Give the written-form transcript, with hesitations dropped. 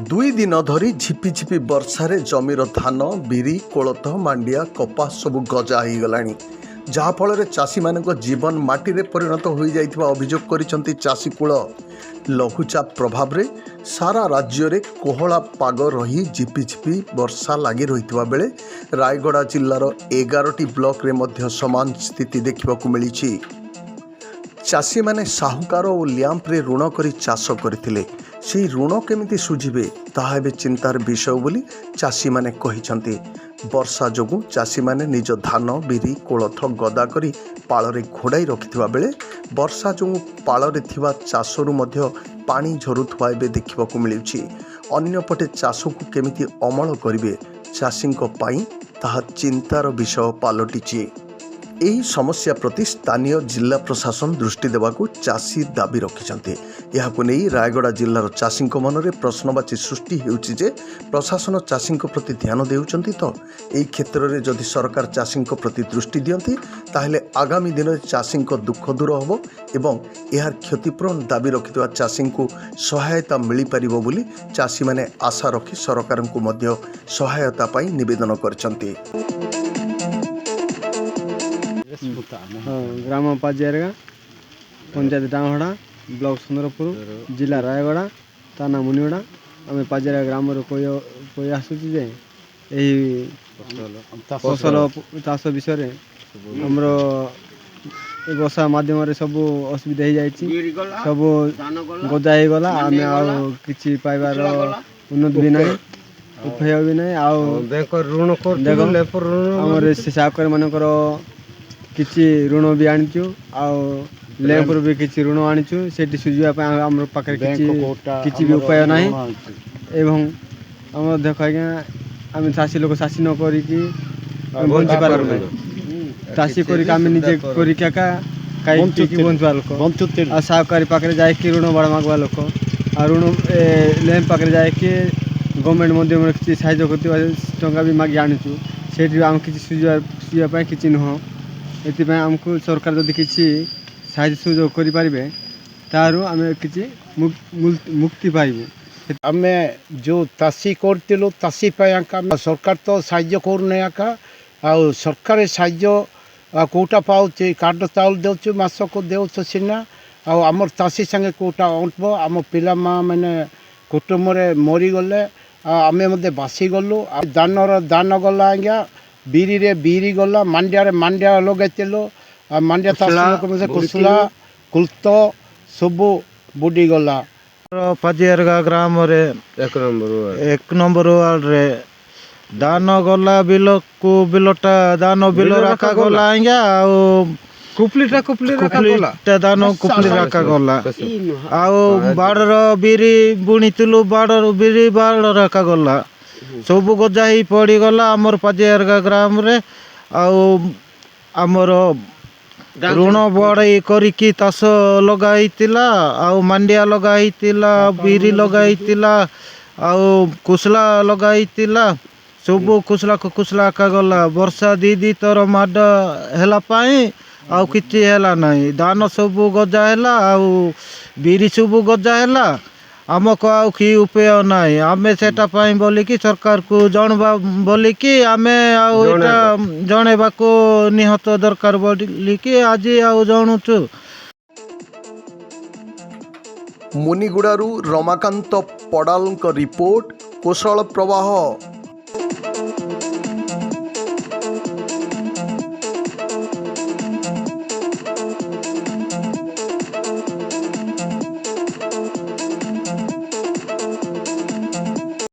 दुई दिन धरी झिपिझिपि वर्षारे जमीर धान बिरी कोलथ मांडिया कपा सबु गजा हो गलानी जहाँफल चाषी मान जीवन माटी रे परिणत हो जाइथिबा अभियोग करिसंती चाषी कूल। लघुचाप प्रभाव रे सारा राज्य रे कोहला पाग रही झिपिझिपि वर्षा लगी रही बेले रायगड़ा जिल्लार 11टी ब्लॉक रे मध्य समान स्थिति देखा मिली। चाषी माने साहुकार और ल्याम्प रे ऋण करी चाष करथिले से ऋण केमिति सुझिबे ताहा एबे चिंतार विषय बोली चाषी माने कहिसंती। वर्षा जोगु चाषी माने निज धान बिरी कोलथ गदा करी पाଳରେ घोड़ाई रखिथिबा बेले वर्षा जोगु पाଳରେ थिबा चाषरु मध्य पानी झरुथुवा एबे देखिबाकु मिलुछि। अन्यपटे चाषकु केमिति अमल करिवे चाषींक पाई ताहा चिंतार विषय पालटिछि। यही समस्या प्रति स्थानीय जिला प्रशासन दृष्टि देवाकू चाषी दाबी रखिछन्ते। याकू नै रायगड़ा जिल्लार चाषींक मनरे प्रश्नवाची सृष्टि हेउछि जे प्रशासन चाषींक प्रति ध्यान देउछन्ति तो एही क्षेत्र रे जदि सरकार चाषींक प्रति दृष्टि दियन्ति ताहेले आगामी दिन चाषींक दुख दूर होबो एवं एहार क्षतिपूरण दाबी रखिଥିବା चाषींकू सहायता मिली परिबो बोली चाषी माने आशा रखि सरकारंकू मध्य सहायता पाई निवेदन करछन्ति। ग्राम पाजियारगा पंचायत डाँहड़ा ब्लॉक सुंदरपुर जिला रायगड़ा थाना मुनिगड़ा आम पाजियारा ग्राम कोई आसूची जे यही फसल चाष विषय आमर वर्षा मध्यम सब असुविधा हो जाए सब गजा हो गला आम आछि पाइबार उन्नत भी ना उपाय भी ना आमर से साहूकार मानकर किछि ऋण भी आनीचु लैंप भी किछि ऋण आनीचु सेठी सुझिबा आम पाखे किछि भी उपाय ना एवं आम देख आज्ञा आम चाषी लोक चाषी न करिकी बंची पार चाषी करिक आम निजे करिका कहीं बंचवा लोक आ साहूकारी पाखे जाकि ऋण बाड़ मागवा लोक आ ऋण लैंप पाखे जाकि गवर्नमेंट मध्यम किछि साहाय्य करथिबा टंका भी मागी आनीचु सेठी आम किछि सुझिबा किछि नुह एथि आमको सरकार जदि किसी साहाय्य सुयोग करें तारू आम कि मुक्ति पाइबू। आम जो चाषी करूँ चाषी सरकार तो साहाय्य करने आ सरकार साहाय्य कोटा पाँच कार्ड चाउल देउछु मासक देउछु सीना आमर चाषी संगे कोटा अंटब आम पिला मैंने कुटुंब मरीगले आम बासी गलु दान गला आज्ञा बीरी रे बीरी गला मांडिया लगेलो मांडिया कुसला कुल्त सब बुड़ी गला। पाजियारगा ग्राम रे एक नंबर वार्ड रे दान गला बिल को बिलटा दान बिल रखा गला आज्ञा कुपलीटा दान कुपली रखा गला बाड़र बिरी बुणीलु बाड़र बिरी बाड़ रखा गला सब गजा ही पड़गला आमर पाजियारगा ग्राम रे आमर ऋण बड़ाई करिकी तास लगाईतिला मांडिया लगाईतिला बिरी लगाईतिला कुसला लगाईतिला सब कुसला का गला वर्षा दी तर माड हैला पाई किछि हैला नाही धान सब गजा हैला बिरी सब गजा हैला आमको आउ कि उपाय नाई आमे सेटा पाई बोलिकी सरकार को जनवा बोलिकी आमे जणेबा को निहत दरकार बोलिकी आज जणुचु। मुनिगुड़ारू रमाकांत पड़ाल रिपोर्ट कोशल प्रवाह।